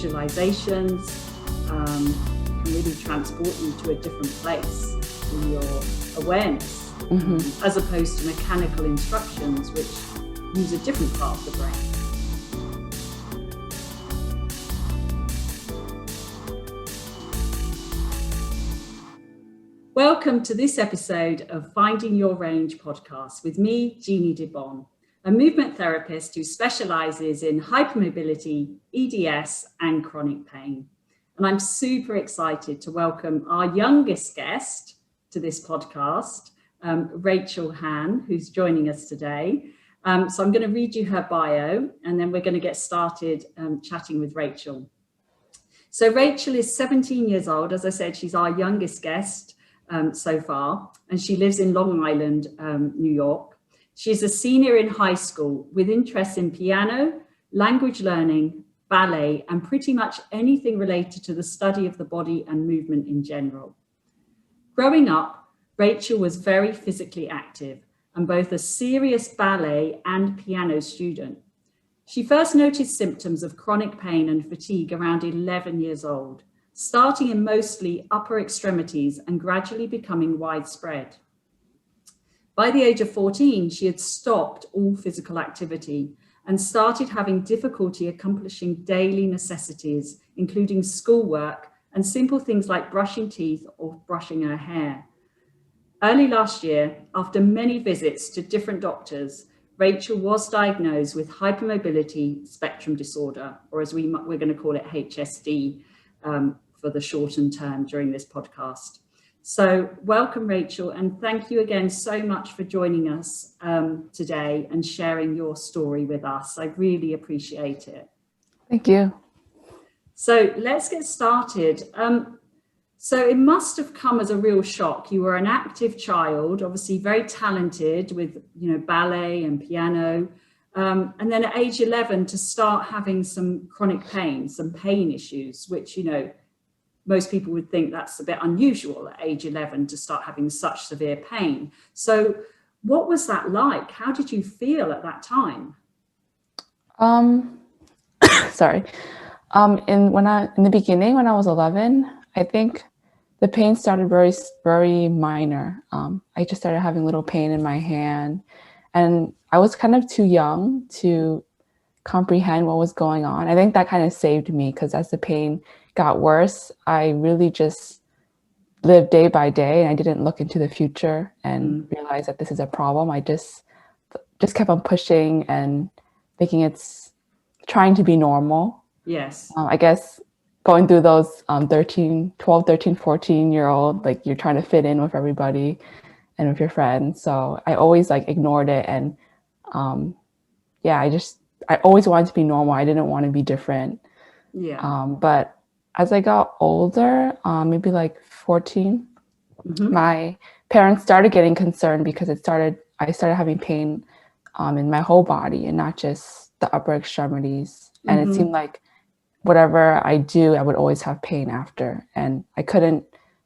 visualizations, can really transport you to a different place in your awareness, as opposed to mechanical instructions, which use a different part of the brain. Welcome to this episode of Finding Your Range podcast with me, Jeannie, a movement therapist who specializes in hypermobility, EDS, and chronic pain. And I'm super excited to welcome our youngest guest to this podcast, Rachel Han, who's joining us today. So I'm going to read you her bio, and then we're going to get started chatting with Rachel. So Rachel is 17 years old. As I said, she's our youngest guest so far, and she lives in Long Island, New York. She's a senior in high school with interests in piano, language learning, ballet, and pretty much anything related to the study of the body and movement in general. Growing up, Rachel was very physically active and both a serious ballet and piano student. She first noticed symptoms of chronic pain and fatigue around 11 years old, starting in mostly upper extremities and gradually becoming widespread. By the age of 14, she had stopped all physical activity and started having difficulty accomplishing daily necessities, including schoolwork and simple things like brushing teeth or brushing her hair. Early last year, after many visits to different doctors, Rachel was diagnosed with Hypermobility Spectrum Disorder, or as we're going to call it HSD, for the shortened term during this podcast. So welcome, Rachel, and thank you again so much for joining us today and sharing your story with us. I really appreciate it. Thank you. So let's get started. So it must have come as a real shock. You were an active child, obviously very talented with, ballet and piano. And then at age 11 to start having some chronic pain, some pain issues, which, most people would think that's a bit unusual at age 11 to start having such severe pain. So what was that like? How did you feel at that time? Sorry. In the beginning, when I was 11, I think the pain started very, very minor. I just started having little pain in my hand, and I was kind of too young to comprehend what was going on. I think that kind of saved me, because as the pain got worse, I really just lived day by day, and I didn't look into the future and realize that this is a problem. I just kept on pushing and thinking it's trying to be normal. Yes. I guess going through those 12, 13, 14-year-old, like you're trying to fit in with everybody and with your friends. So I always ignored it. And I always wanted to be normal. I didn't want to be different. Yeah. But as I got older, maybe 14, my parents started getting concerned because I started having pain in my whole body and not just the upper extremities. And it seemed like whatever I do, I would always have pain after. And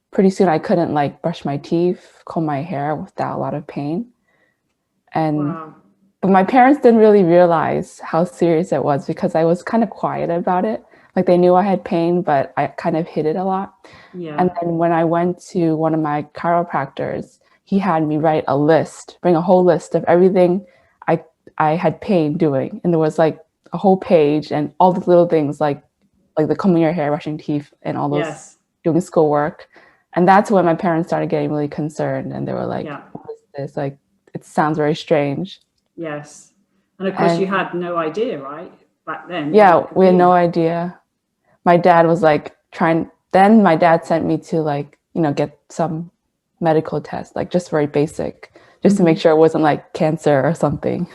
pretty soon I couldn't brush my teeth, comb my hair without a lot of pain. And But my parents didn't really realize how serious it was because I was kind of quiet about it. They knew I had pain, but I kind of hid it a lot. Yeah. And then when I went to one of my chiropractors, he had me bring a whole list of everything I had pain doing. And there was a whole page and all the little things like the combing your hair, brushing teeth, and all those doing schoolwork. And that's when my parents started getting really concerned. And they were like, what is this? It sounds very strange. Yes. And of course you had no idea, right? Back then. Yeah, we had no idea. My dad was then my dad sent me to get some medical tests, just very basic, just to make sure it wasn't cancer or something.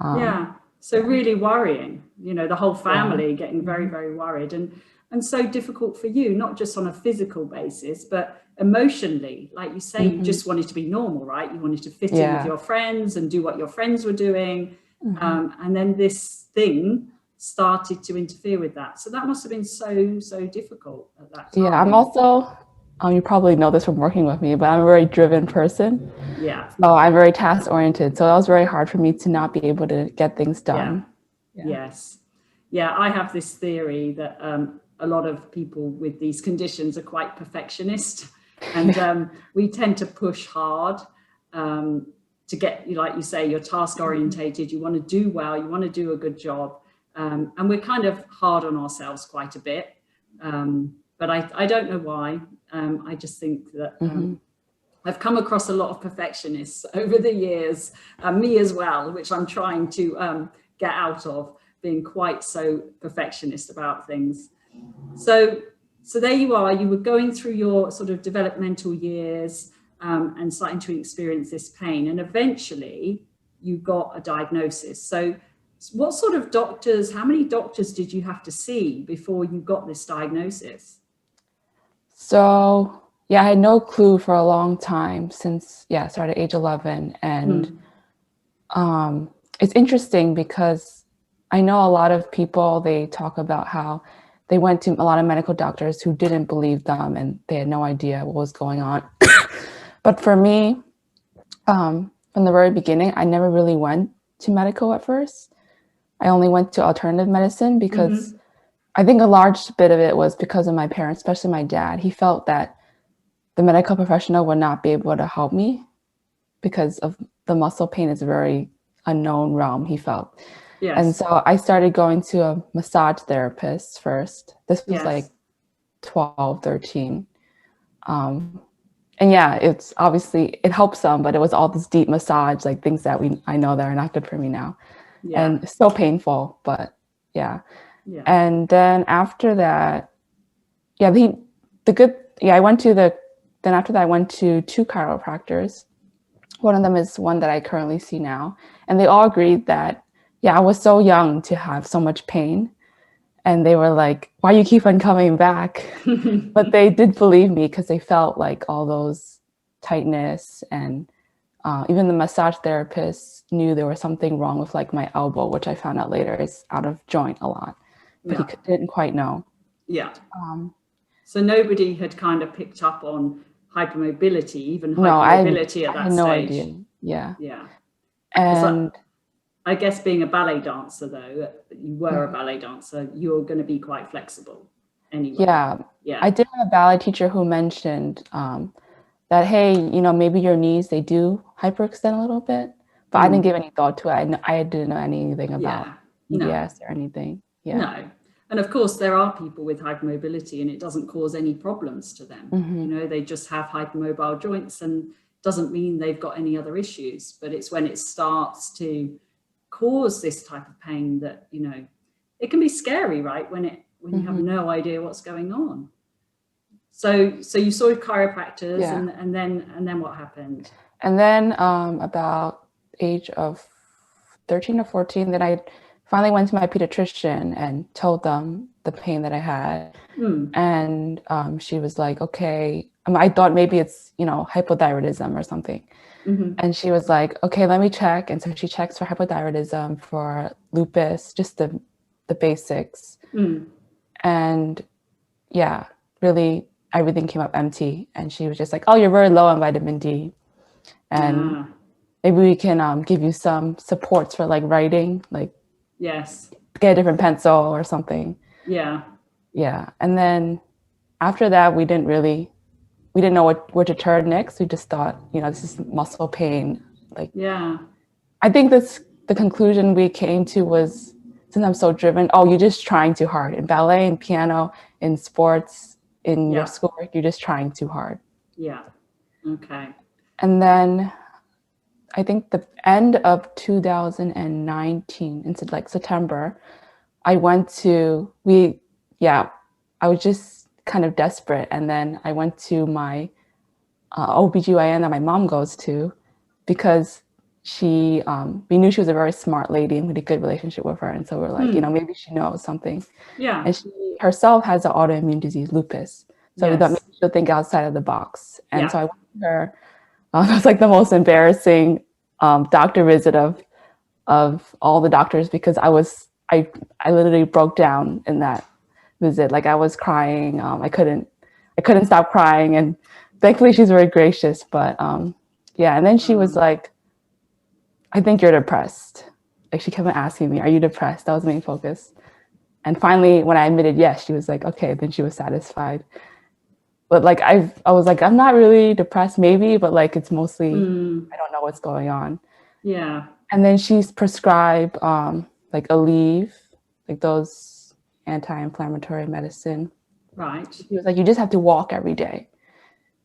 Yeah. So really worrying, the whole family getting very, very worried and so difficult for you, not just on a physical basis, but emotionally. Like you say, you just wanted to be normal, right? You wanted to fit in with your friends and do what your friends were doing. And then this thing started to interfere with that. So that must have been so difficult at that time. Yeah, I'm also, you probably know this from working with me, but I'm a very driven person. Yeah. So I'm very task oriented. So that was very hard for me to not be able to get things done. Yeah. Yes. Yeah, I have this theory that a lot of people with these conditions are quite perfectionist, and we tend to push hard to get, like you say, you're task orientated, you want to do well, you want to do a good job, and we're kind of hard on ourselves quite a bit. But I don't know why. I just think that I've come across a lot of perfectionists over the years, me as well, which I'm trying to get out of, being quite so perfectionist about things. So there you are, you were going through your sort of developmental years and starting to experience this pain, and eventually you got a diagnosis. So what sort of doctors, how many doctors did you have to see before you got this diagnosis? So yeah, I had no clue for a long time since, I started at age 11. And it's interesting because I know a lot of people, they talk about how they went to a lot of medical doctors who didn't believe them and they had no idea what was going on. But for me, from the very beginning, I never really went to medical at first. I only went to alternative medicine because I think a large bit of it was because of my parents, especially my dad. He felt that the medical professional would not be able to help me because of the muscle pain is a very unknown realm, he felt. Yes. And so I started going to a massage therapist first. This was like 12, 13. And yeah, it's obviously, it helps some, but it was all this deep massage, like things that I know that are not good for me now. Yeah. And it's still painful, but yeah. And then after that, I went to then after that, I went to 2 chiropractors. One of them is one that I currently see now. And they all agreed that, I was so young to have so much pain. And they were like, why you keep on coming back? But they did believe me because they felt like all those tightness, and even the massage therapist knew there was something wrong with like my elbow, which I found out later is out of joint a lot, but he didn't quite know. Yeah. So nobody had kind of picked up on hypermobility, even hypermobility at that stage. I had no idea. Yeah. Yeah. And I guess being a ballet dancer, though, you were a ballet dancer, you're going to be quite flexible anyway. Yeah. I did have a ballet teacher who mentioned that, hey, maybe your knees, they do hyperextend a little bit, but I didn't give any thought to it. I didn't know anything about hEDS or anything. Yeah. No. And of course, there are people with hypermobility and it doesn't cause any problems to them. They just have hypermobile joints and doesn't mean they've got any other issues. But it's when it starts to cause this type of pain that, it can be scary, right? When you have no idea what's going on. So you saw chiropractors and then what happened? And then about age of 13 or 14, then I finally went to my pediatrician and told them the pain that I had. And she was like, okay, I thought maybe it's, hypothyroidism or something. And she was like, okay, let me check. And so she checks for hypothyroidism, for lupus, just the basics. And really everything came up empty. And she was just like, oh, you're very low on vitamin D. And maybe we can give you some supports for like writing, like get a different pencil or something. Yeah. And then after that, we didn't know where to turn next. We just thought, this is muscle pain. I think the conclusion we came to was, since I'm so driven, you're just trying too hard. In ballet, in piano, in sports, in your schoolwork, you're just trying too hard. Yeah. Okay. And then I think the end of 2019, into like September, I went to, I was just kind of desperate. And then I went to my OBGYN that my mom goes to, because we knew she was a very smart lady and we had a good relationship with her. And so we're like, maybe she knows something. Yeah. And she herself has an autoimmune disease, lupus. So we thought maybe she'll think outside of the box. And so I went to her. It was like the most embarrassing doctor visit of all the doctors, because I literally broke down in that visit. Like I was crying. I couldn't stop crying. And thankfully she's very gracious, but and then she was like, I think you're depressed. Like she kept on asking me, are you depressed? That was the main focus. And finally, when I admitted yes, she was like, okay, then she was satisfied. But like, I was like, I'm not really depressed, maybe, but like, it's mostly, I don't know what's going on. Yeah. And then she's prescribed like Aleve, like those anti-inflammatory medicine. Right. She was like, you just have to walk every day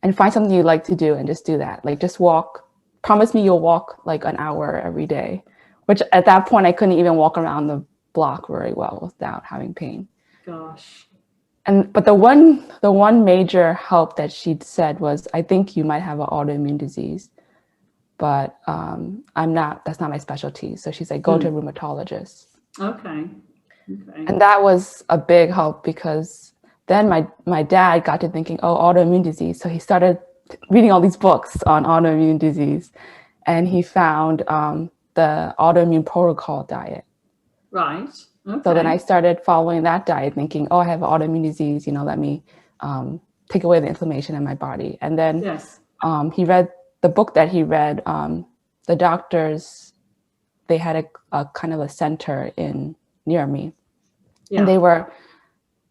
and find something you like to do and just do that. Like just walk, promise me you'll walk like an hour every day, which at that point I couldn't even walk around the block very well without having pain. Gosh. But the one major help that she said was, I think you might have an autoimmune disease, but that's not my specialty. So she's like, go to a rheumatologist. Okay. And that was a big help, because then my dad got to thinking, oh, autoimmune disease. So he started reading all these books on autoimmune disease, and he found the autoimmune protocol diet. Right. Okay. So then I started following that diet, thinking, oh, I have autoimmune disease, let me take away the inflammation in my body. And then he read the book that he read. The doctors, they had a kind of a center near me. Yeah. And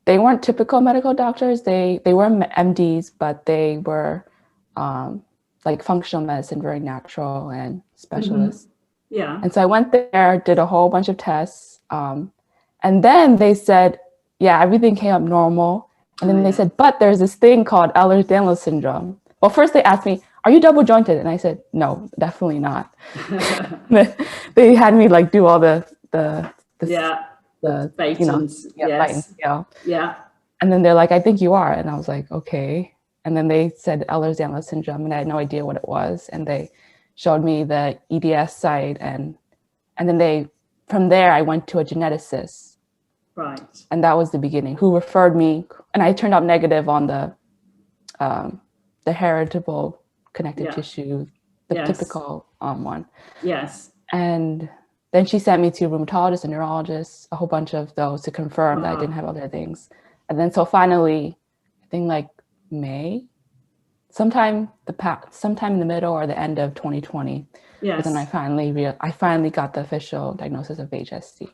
they weren't typical medical doctors. They were MDs, but they were like functional medicine, very natural and specialists. Mm-hmm. Yeah. And so I went there, did a whole bunch of tests. And then they said, yeah, everything came up normal. And then they said, but there's this thing called ehlers-danlos syndrome. Well, first they asked me, are you double jointed? And I said, no, definitely not. They had me like do all the Phaetons. Yes. Yeah. And then they're like, I think you are. And I was like, okay. And then they said ehlers-danlos syndrome, and I had no idea what it was. And they showed me the EDS site, and then from there I went to a geneticist. Right. And that was the beginning, who referred me, and I turned out negative on the heritable connective tissue, the typical one. Yes. And then she sent me to a rheumatologist, a neurologist, a whole bunch of those to confirm that I didn't have other things. And then so finally, I think like May, sometime in the middle or the end of 2020. Yes. Then I finally got the official diagnosis of HSD.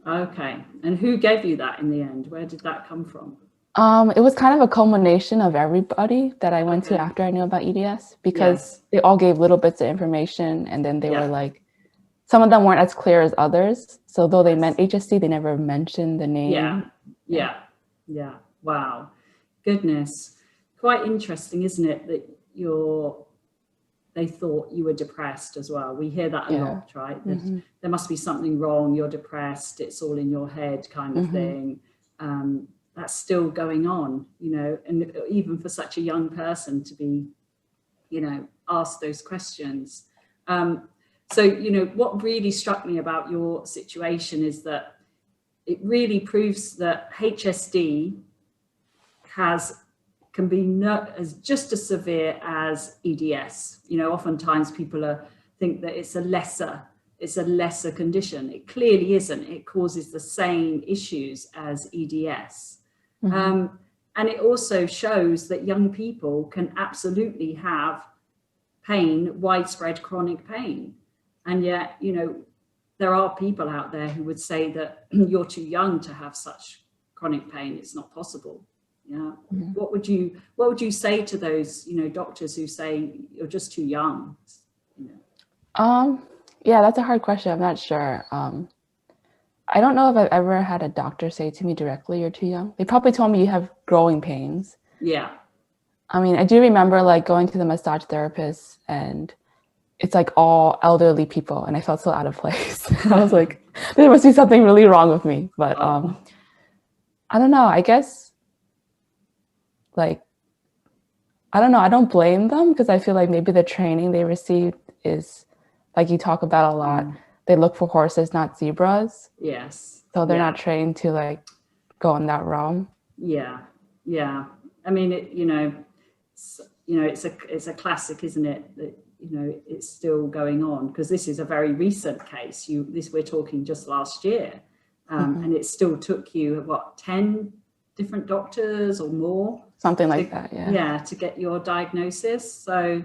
Okay. And who gave you that in the end? Where did that come from? It was kind of a culmination of everybody that I went to after I knew about EDS, because they all gave little bits of information, and then they were like, some of them weren't as clear as others. So though they meant HSD, they never mentioned the name. Yeah. Wow. Goodness. Quite interesting, isn't it, that they thought you were depressed as well. We hear that a lot, right? That there must be something wrong. You're depressed. It's all in your head kind of thing. That's still going on, and even for such a young person to be, asked those questions. So, what really struck me about your situation is that it really proves that HSD can be as just as severe as EDS. Oftentimes people think that it's a lesser condition. It clearly isn't. It causes the same issues as EDS. And it also shows that young people can absolutely have pain, widespread chronic pain. And yet, there are people out there who would say that you're too young to have such chronic pain. It's not possible. Yeah. What would you say to those, doctors who say you're just too young? Yeah, that's a hard question. I'm not sure. I don't know if I've ever had a doctor say to me directly, you're too young. They probably told me you have growing pains. Yeah. I mean, I do remember like going to the massage therapist, and it's like all elderly people, and I felt so out of place. I was like, there must be something really wrong with me. But I don't know. I guess like, I don't know. I don't blame them, because I feel like maybe the training they received is, like you talk about a lot, they look for horses, not zebras. Yes. So they're not trained to like go in that realm. Yeah. I mean, it's a classic, isn't it? That, it's still going on, because this is a very recent case. We're talking just last year, and it still took you 10 different doctors or more, something like that. Yeah, to get your diagnosis. So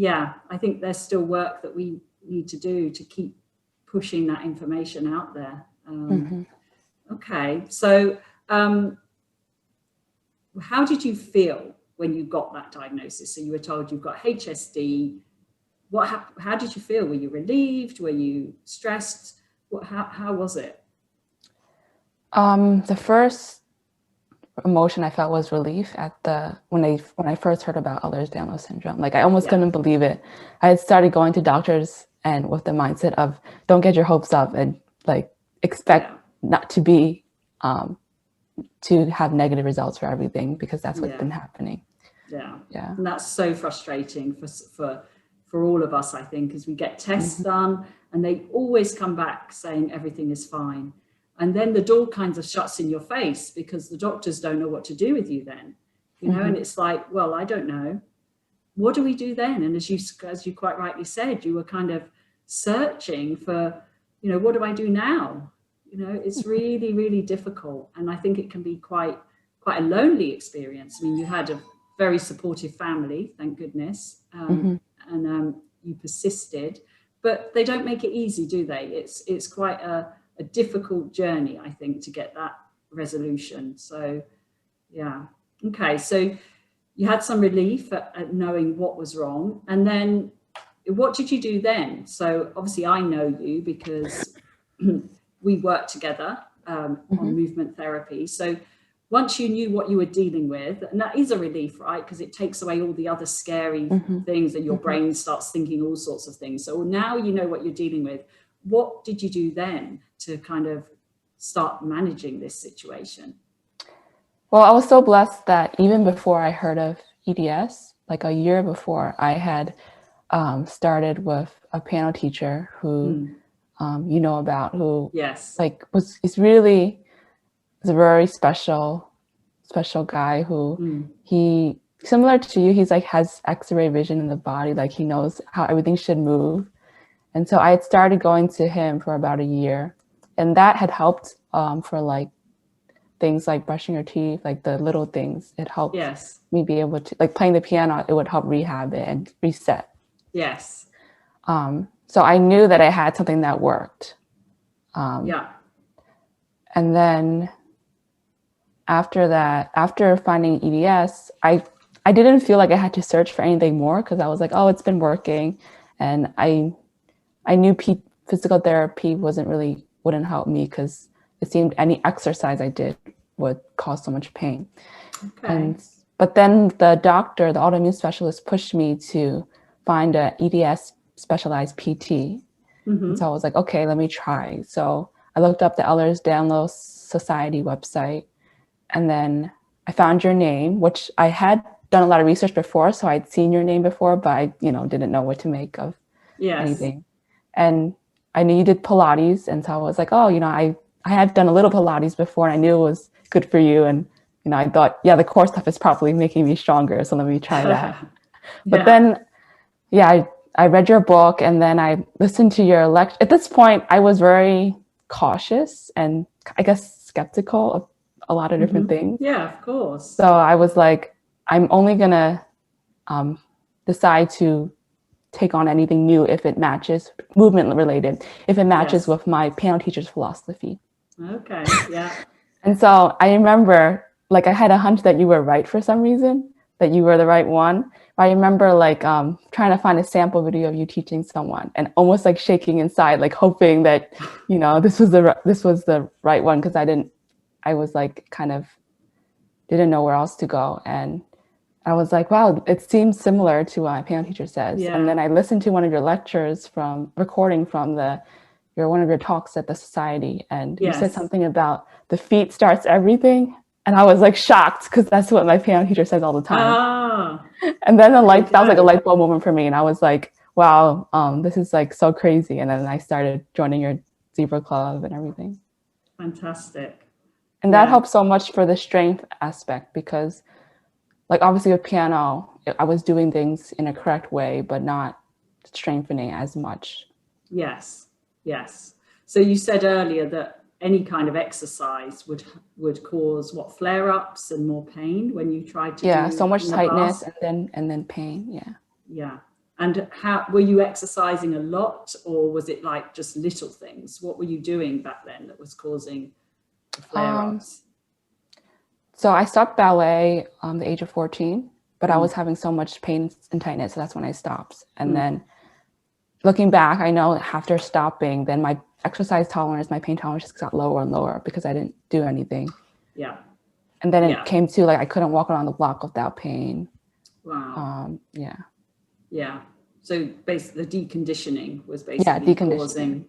I think there's still work that we need to do to keep pushing that information out there. Okay. So how did you feel when you got that diagnosis? So you were told you've got HSD. How did you feel? Were you relieved? Were you stressed? How was it? The first emotion I felt was relief at when I first heard about ehlers-danlos syndrome. Like I almost couldn't believe it. I had started going to doctors and with the mindset of don't get your hopes up and like expect not to be to have negative results for everything, because that's what's been happening. Yeah. And that's so frustrating for all of us, I think, as we get tests done and they always come back saying everything is fine. And then the door kind of shuts in your face because the doctors don't know what to do with you then, you know, and it's like, well, I don't know. What do we do then? And as you quite rightly said, you were kind of searching for, you know, what do I do now? You know, it's really, really difficult. And I think it can be quite a lonely experience. I mean, you had a very supportive family, thank goodness. And you persisted, but they don't make it easy, do they? It's quite a difficult journey, I think, to get that resolution. So, yeah. Okay. So you had some relief at knowing what was wrong. And then what did you do then? So obviously I know you because we worked together on movement therapy. So once you knew what you were dealing with, and that is a relief, right? Because it takes away all the other scary things and your brain starts thinking all sorts of things. So now you know what you're dealing with. What did you do then to kind of start managing this situation? Well, I was so blessed that even before I heard of EDS, like a year before, I had started with a piano teacher who you know about, who like is a very special guy who he, similar to you, he's like has X-ray vision in the body, like he knows how everything should move. And so I had started going to him for about a year, and that had helped for like things like brushing your teeth, like the little things. It helped me be able to, like playing the piano, it would help rehab it and reset. Yes. So I knew that I had something that worked. And then after that, after finding EDS, I didn't feel like I had to search for anything more, because I was like, oh, it's been working. And I knew physical therapy wouldn't help me, because it seemed any exercise I did would cause so much pain. But then the doctor, the autoimmune specialist, pushed me to find a EDS specialized PT. And so I was like, okay, let me try. So I looked up the Ehlers-danlos Society website, and then I found your name, which I had done a lot of research before. So I'd seen your name before, but I, didn't know what to make of anything. And I knew you did Pilates. And so I was like, oh, I had done a little Pilates before, and I knew it was good for you. And, I thought, the core stuff is probably making me stronger. So let me try that. But then, I read your book, and then I listened to your lecture. At this point, I was very cautious and I guess skeptical of a lot of different things. Yeah, of course. So I was like, I'm only going to decide to take on anything new if it matches, movement related, if it matches with my piano teacher's philosophy. Okay, yeah. And so I remember, like, I had a hunch that you were right for some reason, that you were the right one. But I remember like trying to find a sample video of you teaching someone and almost like shaking inside, like hoping that, this was the right one, because I was like kind of didn't know where else to go. And I was like, wow, it seems similar to what my piano teacher says. Yeah. And then I listened to one of your lectures recording from one of your talks at the society, and you said something about the feet starts everything. And I was like shocked, because that's what my piano teacher says all the time. And then that was like a light bulb moment for me. And I was like, wow, this is like so crazy. And then I started joining your Zebra Club and everything. Fantastic. And that helped so much for the strength aspect, because like obviously with piano, I was doing things in a correct way, but not strengthening as much. Yes. So you said earlier that any kind of exercise would cause flare-ups and more pain when you tried to do so much tightness and then pain. Yeah. And how were you exercising a lot, or was it like just little things? What were you doing back then that was causing the flare-ups? So I stopped ballet the age of 14, but I was Mm. having so much pain and tightness, so that's when I stopped. And then looking back, I know after stopping, then my exercise tolerance, my pain tolerance just got lower and lower because I didn't do anything. Yeah. And then Yeah. it came to like I couldn't walk around the block without pain. Wow. Yeah. Yeah. So basically the deconditioning was basically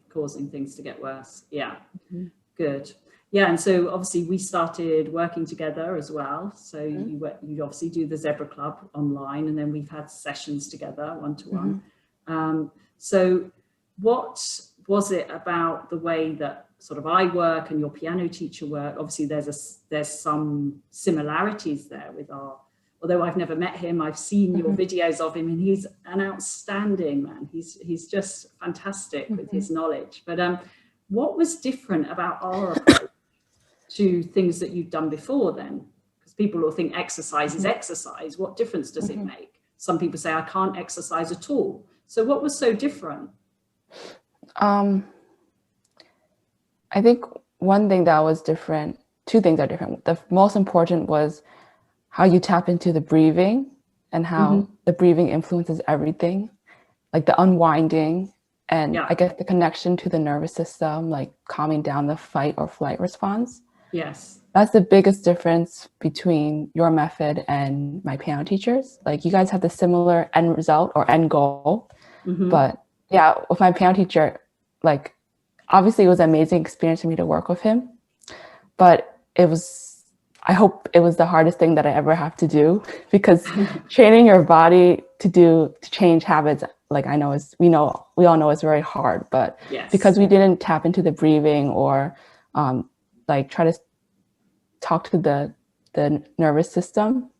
causing things to get worse. Yeah. Mm-hmm. Good. Yeah. And so obviously we started working together as well. So you obviously do the Zebra Club online, and then we've had sessions together one-to-one. So what was it about the way that sort of I work and your piano teacher work? Obviously there's some similarities there with although I've never met him, I've seen your videos of him, and he's an outstanding man. He's just fantastic with his knowledge. But what was different about our approach to things that you've done before then? Because people will think exercise is exercise. What difference does it make? Some people say, I can't exercise at all. So what was so different? I think one thing that was different, two things are different. The most important was how you tap into the breathing and how the breathing influences everything, like the unwinding and I guess the connection to the nervous system, like calming down the fight or flight response. Yes. That's the biggest difference between your method and my piano teachers. Like you guys have the similar end result or end goal, but yeah, with my piano teacher, like obviously it was an amazing experience for me to work with him, but I hope it was the hardest thing that I ever have to do, because training your body to change habits, like we all know it's very hard, but because we didn't tap into the breathing or like try to talk to the nervous system,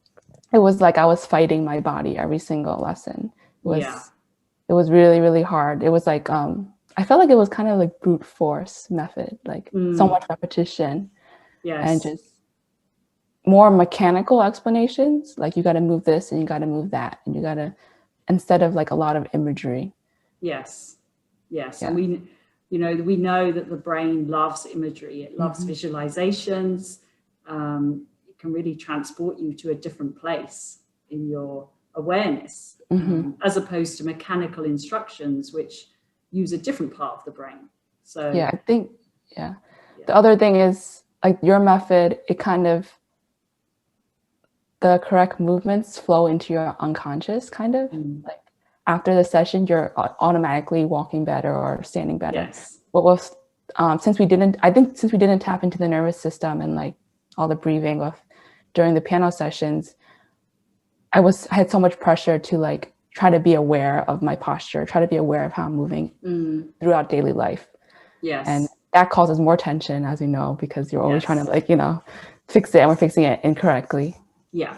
it was like I was fighting my body every single lesson. It was really, really hard. It was like, I felt like it was kind of like brute force method, like so much repetition and just more mechanical explanations. Like you got to move this and you got to move that. And you got to, instead of like a lot of imagery. Yes. Yeah. And we know that the brain loves imagery. It loves visualizations. It can really transport you to a different place in your awareness, as opposed to mechanical instructions, which use a different part of the brain. So I think, the other thing is like your method, it kind of, the correct movements flow into your unconscious kind of like after the session, you're automatically walking better or standing better. Yes. But with, since we didn't tap into the nervous system and like all the breathing during the piano sessions, I had so much pressure to like try to be aware of my posture, try to be aware of how I'm moving throughout daily life. Yes. And that causes more tension, as you know, because you're always trying to like, fix it, and we're fixing it incorrectly. Yeah.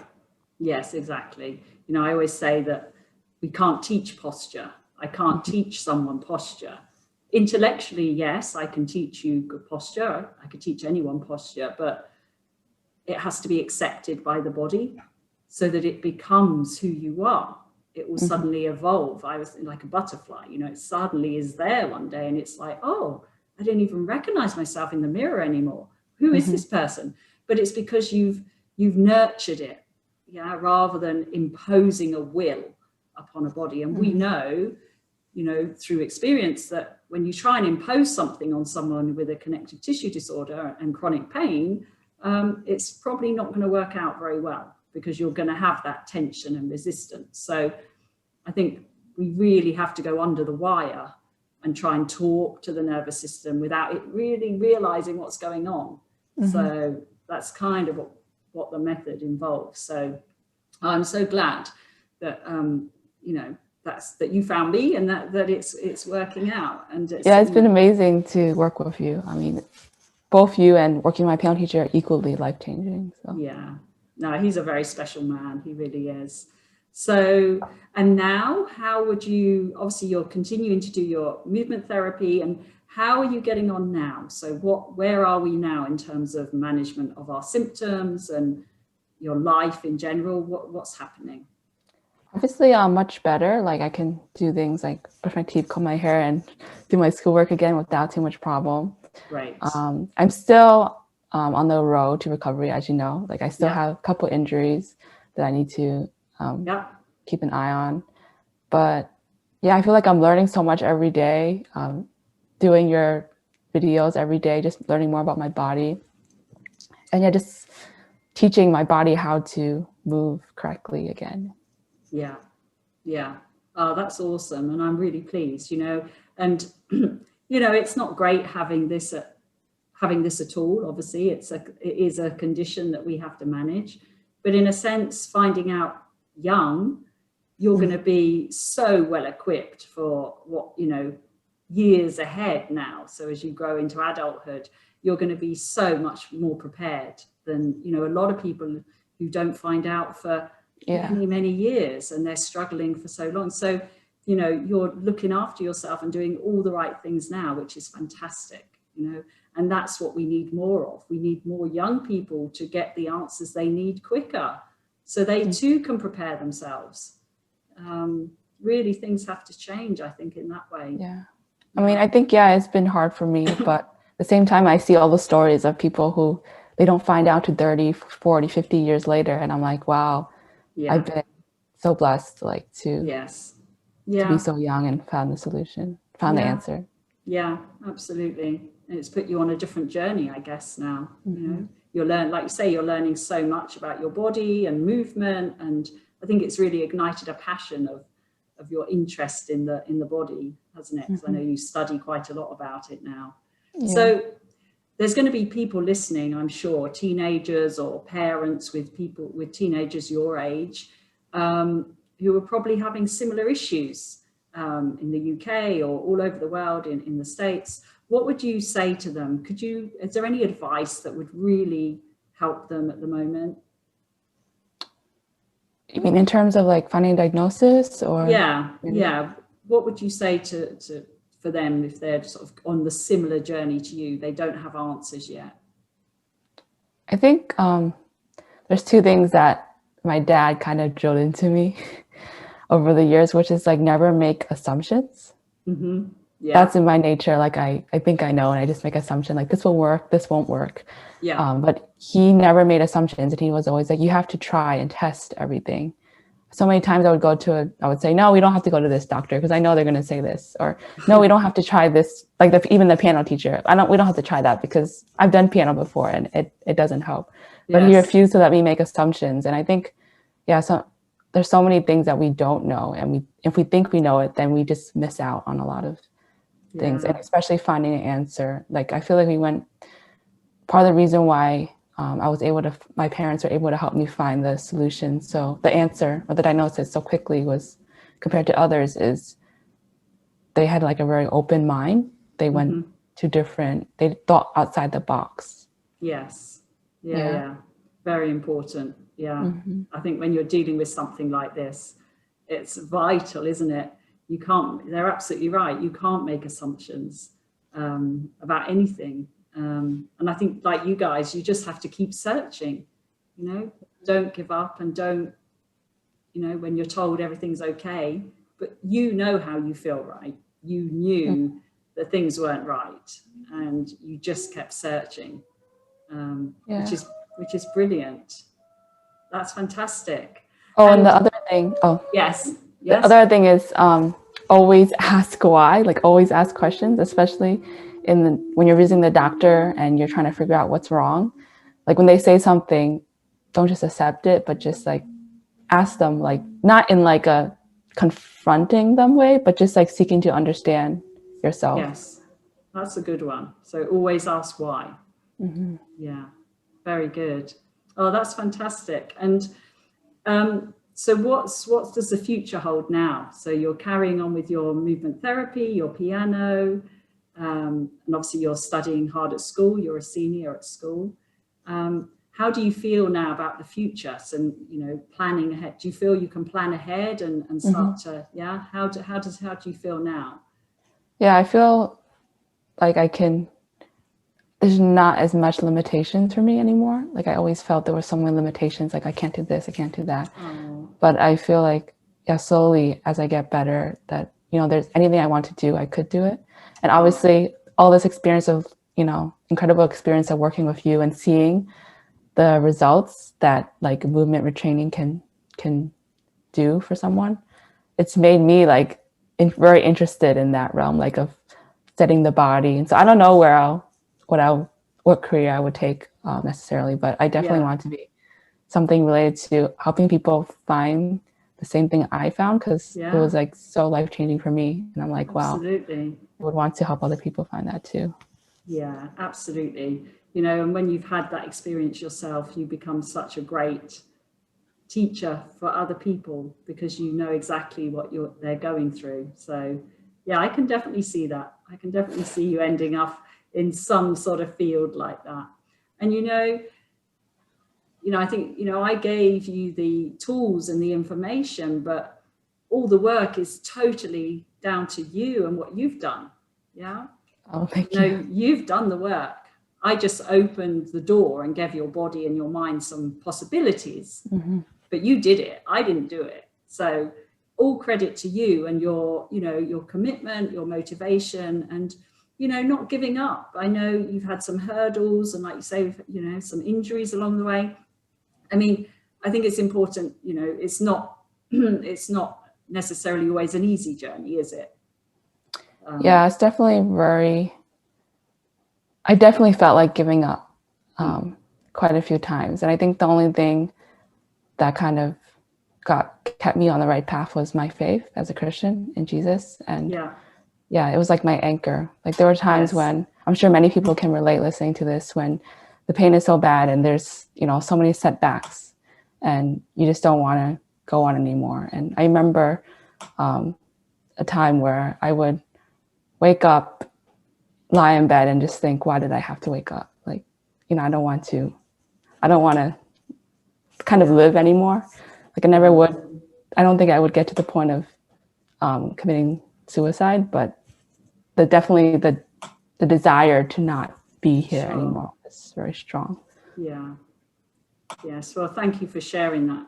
Yes, exactly. I always say that we can't teach posture. I can't teach someone posture. Intellectually, yes, I can teach you good posture. I could teach anyone posture, but it has to be accepted by the body so that it becomes who you are. It will suddenly evolve. I was like a butterfly, it suddenly is there one day and it's like, oh, I don't even recognize myself in the mirror anymore. Who is this person? But it's because you've nurtured it, rather than imposing a will upon a body. And we know, through experience, that when you try and impose something on someone with a connective tissue disorder and chronic pain, it's probably not going to work out very well, because you're going to have that tension and resistance. So I think we really have to go under the wire and try and talk to the nervous system without it really realizing what's going on. So that's kind of what the method involves. So I'm so glad that that you found me and that it's working out. And it's been amazing to work with you. I mean, both you and working with my piano teacher are equally life-changing. So no, he's a very special man. He really is. So, and now how would you, obviously you're continuing to do your movement therapy, and how are you getting on now? So where are we now in terms of management of our symptoms and your life in general? What's happening? Obviously, much better. Like I can do things like brush my teeth, comb my hair, and do my schoolwork again without too much problem. Right. I'm still on the road to recovery, as you know. Like I still have a couple injuries that I need to keep an eye on. But yeah, I feel like I'm learning so much every day, doing your videos every day, just learning more about my body. And yeah, just teaching my body how to move correctly again. Yeah. Yeah. Oh, that's awesome. And I'm really pleased, and, it's not great having this at all. Obviously, it is a condition that we have to manage, but in a sense, finding out young, you're going to be so well equipped for what, years ahead now. So as you grow into adulthood, you're going to be so much more prepared than, a lot of people who don't find out for many years, and they're struggling for so long. So, you're looking after yourself and doing all the right things now, which is fantastic, and that's what we need more of. We need more young people to get the answers they need quicker, so they too can prepare themselves. Really, things have to change, I think, in that way. Yeah. I mean, I think, it's been hard for me, but at the same time, I see all the stories of people who they don't find out to 30, 40, 50 years later. And I'm like, wow, I've been so blessed to be so young and found the solution, found the answer. Yeah, absolutely. And it's put you on a different journey, I guess, now. You're like you say, you're learning so much about your body and movement. And I think it's really ignited a passion of your interest in the body, hasn't it? Because I know you study quite a lot about it now. So there's going to be people listening, I'm sure, teenagers or parents with teenagers your age, who are probably having similar issues in the UK or all over the world, in the States. What would you say to them? Is there any advice that would really help them at the moment? You mean in terms of finding a diagnosis, or? Yeah. What would you say for them if they're sort of on the similar journey to you? They don't have answers yet. I think there's two things that my dad kind of drilled into me over the years, which is never make assumptions. That's in my nature. I think I know, and I just make assumptions this will work, this won't work. But he never made assumptions, and he was always you have to try and test everything. So many times I would say, no, we don't have to go to this doctor because I know they're going to say this, or no, we don't have to try this. Even the piano teacher, we don't have to try that because I've done piano before and it doesn't help. But he refused to let me make assumptions. And I think, so there's so many things that we don't know. And if we think we know it, then we just miss out on a lot of things, and especially finding an answer. I feel like part of the reason why my parents were able to help me find the solution. So the answer or the diagnosis so quickly was, compared to others, is they had a very open mind. They went to they thought outside the box. Yes. Yeah. Very important. Yeah. I think when you're dealing with something like this, it's vital, isn't it? They're absolutely right. You can't make assumptions about anything. And I think, like you guys, you just have to keep searching, don't give up, and don't, when you're told everything's okay, but how you feel, right? You knew that things weren't right, and you just kept searching, which is brilliant. That's fantastic. And the other thing, yes. The other thing is always ask why, always ask questions, especially when you're visiting the doctor and you're trying to figure out what's wrong. When they say something, don't just accept it, but just ask them, not in a confronting them way, but just seeking to understand yourself. Yes, that's a good one. So always ask why. Yeah, very good. Oh, that's fantastic. And so what does the future hold now? So you're carrying on with your movement therapy, your piano, and obviously you're studying hard at school. You're a senior at school. How do you feel now about the future? So, planning ahead. Do you feel you can plan ahead and start to? Yeah. How do you feel now? Yeah, I feel like I can. There's not as much limitations for me anymore. I always felt there were so many limitations. I can't do this, I can't do that. But I feel slowly as I get better, that there's anything I want to do, I could do it. And obviously all this experience of incredible experience of working with you and seeing the results that like movement retraining can do for someone. It's made me like very interested in that realm, like of studying the body. And so I don't know what career I would take necessarily, but I definitely want to be something related to helping people find the same thing I found, because it was like so life-changing for me. And I'm like, absolutely. Wow, I would want to help other people find that too. Yeah, absolutely. You know, and when you've had that experience yourself, you become such a great teacher for other people because you know exactly what they're going through. So yeah, I can definitely see that. I can definitely see you ending up in some sort of field like that. And I think, I gave you the tools and the information, but all the work is totally down to you and what you've done. Yeah. Oh, thank you. You've done the work. I just opened the door and gave your body and your mind some possibilities, but you did it. I didn't do it. So all credit to you and your commitment, your motivation, and, not giving up. I know you've had some hurdles and, like you say, some injuries along the way. I mean, I think it's important, it's not necessarily always an easy journey, is it? Yeah, it's definitely I definitely felt like giving up quite a few times. And I think the only thing that kind of kept me on the right path was my faith as a Christian in Jesus. And it was like my anchor. Like there were times when, I'm sure many people can relate listening to this, when the pain is so bad and there's, so many setbacks and you just don't want to go on anymore. And I remember a time where I would wake up, lie in bed and just think, why did I have to wake up? Like, I don't want to kind of live anymore. Like I don't think I would get to the point of committing suicide, but definitely the desire to not be here anymore is very strong. Yeah. Yes. Well, thank you for sharing that.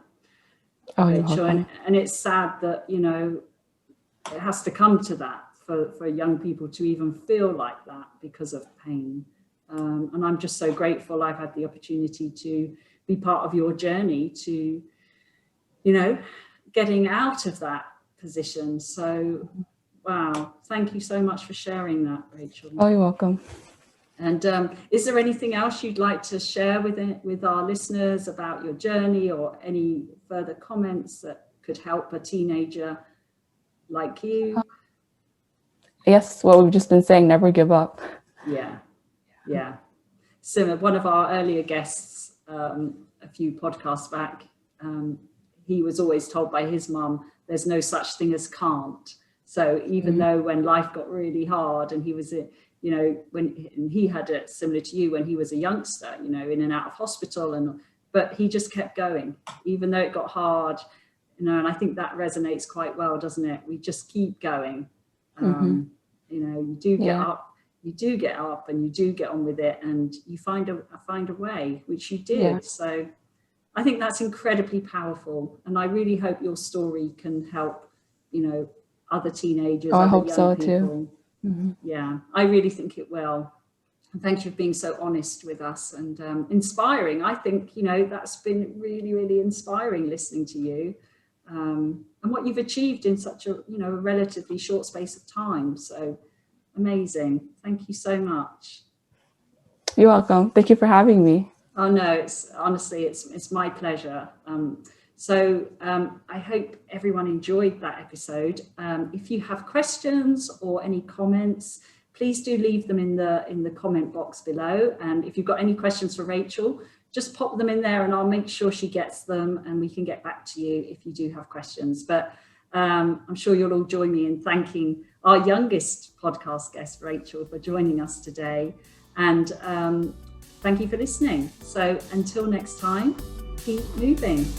Oh, you're welcome. And it's sad that, it has to come to that for young people to even feel like that because of pain. And I'm just so grateful I've had the opportunity to be part of your journey to, getting out of that position. So, wow, thank you so much for sharing that, Rachel. Oh, you're welcome. And is there anything else you'd like to share with our listeners about your journey, or any further comments that could help a teenager like you? Yes, what we've just been saying, never give up. Yeah. So one of our earlier guests, a few podcasts back, he was always told by his mum, there's no such thing as can't. So even though when life got really hard and he was, when he had it similar to you when he was a youngster, in and out of hospital, but he just kept going, even though it got hard, and I think that resonates quite well, doesn't it? We just keep going. You do get up, and you do get on with it, and you find a way, which you did. Yeah. So I think that's incredibly powerful, and I really hope your story can help, other teenagers. I hope so people. Too. Yeah, I really think it will. And thank you for being so honest with us and inspiring. I think, that's been really, really inspiring listening to you. And what you've achieved in such a relatively short space of time. So amazing. Thank you so much. You're welcome. Thank you for having me. Oh no, it's my pleasure. So I hope everyone enjoyed that episode. If you have questions or any comments, please do leave them in the comment box below. And if you've got any questions for Rachel, just pop them in there and I'll make sure she gets them and we can get back to you if you do have questions. But I'm sure you'll all join me in thanking our youngest podcast guest, Rachel, for joining us today. And thank you for listening. So until next time, keep moving.